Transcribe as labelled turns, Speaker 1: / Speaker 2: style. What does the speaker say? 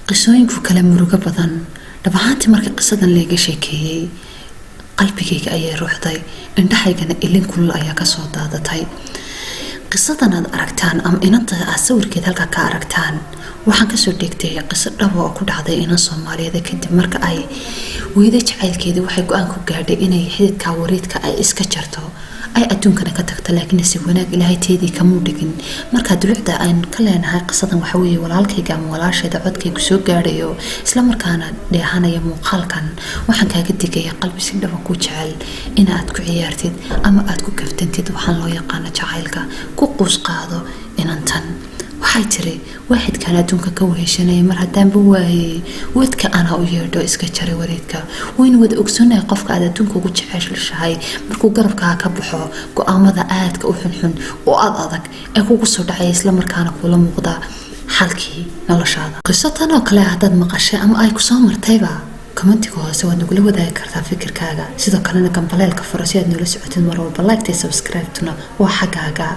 Speaker 1: qisooyinku kala murugo badan dhabaantii markii qisadan leega sheekeeyay qalbigayga ayay ruuxday indhahaygana ilin kulul ayaa ka soo daadatay qisadan aad aragtaan ama inanta sawirkeed halka ka aragtaan waxaan ka soo dhigtay qiso dhab oo ku dhacday in Soomaaliyeed kadib marka ay weyda jacaylkeedii waxay go'aan ku gaadhay inay xididka wareedka ay iska jarto ay adduunkana ka tagto laakiin si wanaag Ilaahay teedii kama dhigin marka dulucda aan ka leenahay qisadan waxa weeye walaalkayga ama walaashayda codkaygu soo gaadhayo isla markaana dheehanaya muuqaalkan waxaan kaaga digay qalbi si dhab ku jecel in aad ku ciyaartid ama aad ku kaftantid waxaan loo yaqaan jacaylka ku qoys qaado inantan waxay tiri واحد كان adduunka ka weheshanay mar hadaan buu waayay wadka ana u yeedho iska jaray wareedka weyn wada ogsoonay qofka aad adduunka ugu jeceshahay markuu garabka ka baxo go'aamada aadka u xunxun oo adag ee kugu soo dhacay isla markaana kula muuqda xalkii noloshaada qisadan oo kale hadad maqashay ama ay ku soo martayba commentiga hoose waad nagu wadaagi kartaa fikirkaaga sidoo kalena gambaleelka furo si aad nala socotid mar walba like subscribe tuna waa xagaaga